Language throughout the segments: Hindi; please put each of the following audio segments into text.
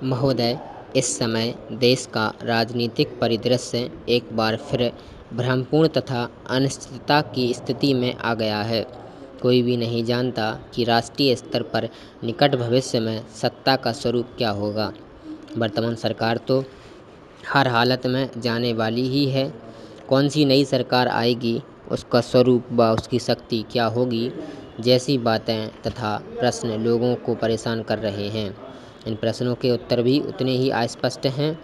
महोदय, इस समय देश का राजनीतिक परिदृश्य एक बार फिर भ्रमपूर्ण तथा अनिश्चितता की स्थिति में आ गया है। कोई भी नहीं जानता कि राष्ट्रीय स्तर पर निकट भविष्य में सत्ता का स्वरूप क्या होगा। वर्तमान सरकार तो हर हालत में जाने वाली ही है। कौन सी नई सरकार आएगी, उसका स्वरूप व उसकी शक्ति क्या होगी, जैसी बातें तथा प्रश्न लोगों को परेशान कर रहे हैं। इन प्रश्नों के उत्तर भी उतने ही अस्पष्ट हैं।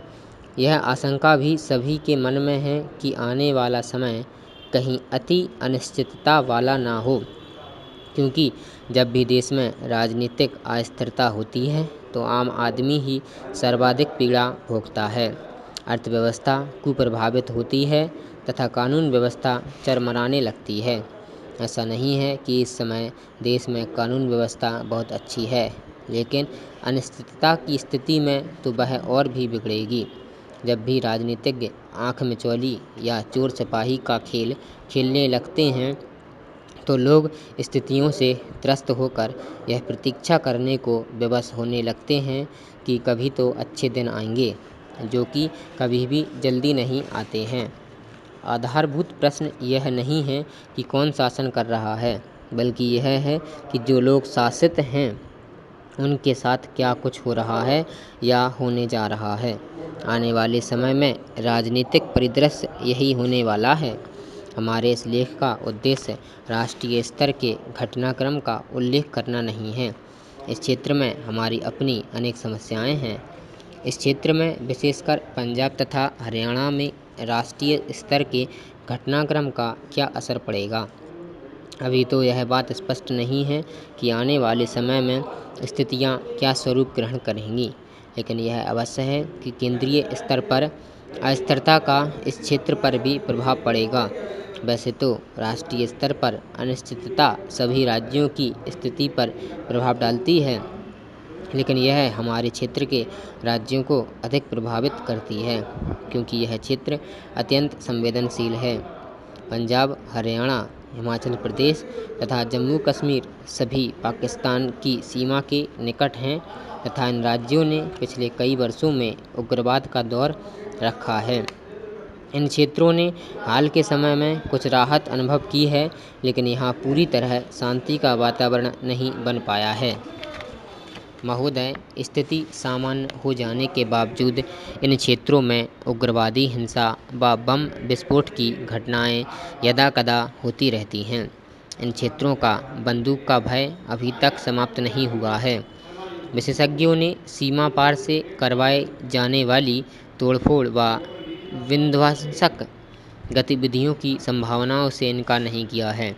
यह आशंका भी सभी के मन में है कि आने वाला समय कहीं अति अनिश्चितता वाला ना हो, क्योंकि जब भी देश में राजनीतिक अस्थिरता होती है तो आम आदमी ही सर्वाधिक पीड़ा भोगता है। अर्थव्यवस्था कुप्रभावित होती है तथा कानून व्यवस्था चरमराने लगती है। ऐसा नहीं है कि इस समय देश में कानून व्यवस्था बहुत अच्छी है, लेकिन अनिश्चितता की स्थिति में तो वह और भी बिगड़ेगी। जब भी राजनीतिज्ञ आँख मिचौली या चोर सिपाही का खेल खेलने लगते हैं तो लोग स्थितियों से त्रस्त होकर यह प्रतीक्षा करने को विवश होने लगते हैं कि कभी तो अच्छे दिन आएंगे, जो कि कभी भी जल्दी नहीं आते हैं। आधारभूत प्रश्न यह नहीं है कि कौन शासन कर रहा है, बल्कि यह है कि जो लोग शासित हैं उनके साथ क्या कुछ हो रहा है या होने जा रहा है। आने वाले समय में राजनीतिक परिदृश्य यही होने वाला है। हमारे इस लेख का उद्देश्य राष्ट्रीय स्तर के घटनाक्रम का उल्लेख करना नहीं है। इस क्षेत्र में हमारी अपनी अनेक समस्याएं हैं। इस क्षेत्र में विशेषकर पंजाब तथा हरियाणा में राष्ट्रीय स्तर के घटनाक्रम का क्या असर पड़ेगा। अभी तो यह बात स्पष्ट नहीं है कि आने वाले समय में स्थितियां क्या स्वरूप ग्रहण करेंगी, लेकिन यह अवश्य है कि केंद्रीय स्तर पर अस्थिरता का इस क्षेत्र पर भी प्रभाव पड़ेगा। वैसे तो राष्ट्रीय स्तर पर अनिश्चितता सभी राज्यों की स्थिति पर प्रभाव डालती है, लेकिन यह हमारे क्षेत्र के राज्यों को अधिक प्रभावित करती है, क्योंकि यह क्षेत्र अत्यंत संवेदनशील है। पंजाब, हरियाणा, हिमाचल प्रदेश तथा जम्मू कश्मीर सभी पाकिस्तान की सीमा के निकट हैं तथा इन राज्यों ने पिछले कई वर्षों में उग्रवाद का दौर रखा है। इन क्षेत्रों ने हाल के समय में कुछ राहत अनुभव की है, लेकिन यहाँ पूरी तरह शांति का वातावरण नहीं बन पाया है। महोदय, स्थिति सामान्य हो जाने के बावजूद इन क्षेत्रों में उग्रवादी हिंसा व बम विस्फोट की घटनाएं यदाकदा होती रहती हैं। इन क्षेत्रों का बंदूक का भय अभी तक समाप्त नहीं हुआ है। विशेषज्ञों ने सीमा पार से करवाए जाने वाली तोड़फोड़ व विध्वंसक गतिविधियों की संभावनाओं से इनकार नहीं किया है।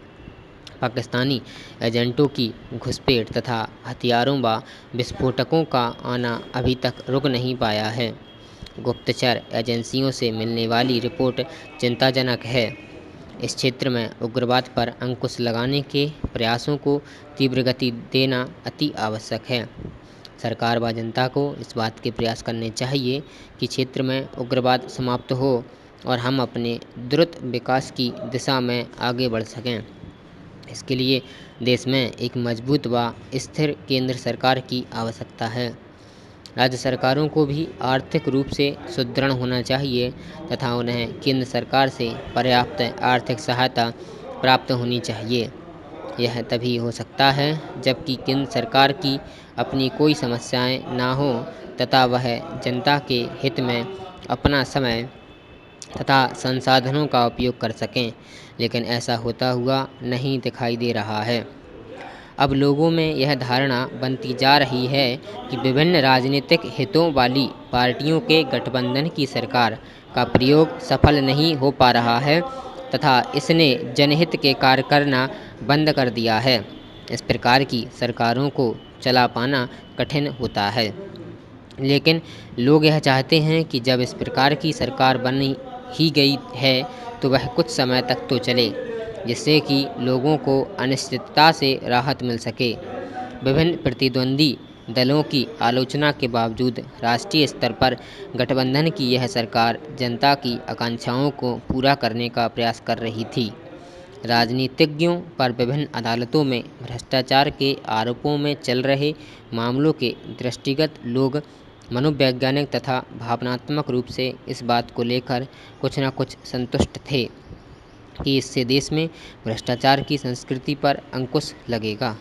पाकिस्तानी एजेंटों की घुसपैठ तथा हथियारों व विस्फोटकों का आना अभी तक रुक नहीं पाया है। गुप्तचर एजेंसियों से मिलने वाली रिपोर्ट चिंताजनक है। इस क्षेत्र में उग्रवाद पर अंकुश लगाने के प्रयासों को तीव्र गति देना अति आवश्यक है। सरकार व जनता को इस बात के प्रयास करने चाहिए कि क्षेत्र में उग्रवाद समाप्त हो और हम अपने द्रुत विकास की दिशा में आगे बढ़ सकें। इसके लिए देश में एक मजबूत व स्थिर केंद्र सरकार की आवश्यकता है। राज्य सरकारों को भी आर्थिक रूप से सुदृढ़ होना चाहिए तथा उन्हें केंद्र सरकार से पर्याप्त आर्थिक सहायता प्राप्त होनी चाहिए। यह तभी हो सकता है जबकि केंद्र सरकार की अपनी कोई समस्याएं ना हो तथा वह जनता के हित में अपना समय तथा संसाधनों का उपयोग कर सकें, लेकिन ऐसा होता हुआ नहीं दिखाई दे रहा है। अब लोगों में यह धारणा बनती जा रही है कि विभिन्न राजनीतिक हितों वाली पार्टियों के गठबंधन की सरकार का प्रयोग सफल नहीं हो पा रहा है तथा इसने जनहित के कार्य करना बंद कर दिया है। इस प्रकार की सरकारों को चला पाना कठिन होता है, लेकिन लोग यह चाहते हैं कि जब इस प्रकार की सरकार बन ही गई है तो वह कुछ समय तक तो चले, जिससे कि लोगों को अनिश्चितता से राहत मिल सके। विभिन्न प्रतिद्वंदी दलों की आलोचना के बावजूद राष्ट्रीय स्तर पर गठबंधन की यह सरकार जनता की आकांक्षाओं को पूरा करने का प्रयास कर रही थी। राजनीतिज्ञों पर विभिन्न अदालतों में भ्रष्टाचार के आरोपों में चल रहे मामलों के दृष्टिगत लोग मनोवैज्ञानिक तथा भावनात्मक रूप से इस बात को लेकर कुछ न कुछ संतुष्ट थे कि इससे देश में भ्रष्टाचार की संस्कृति पर अंकुश लगेगा।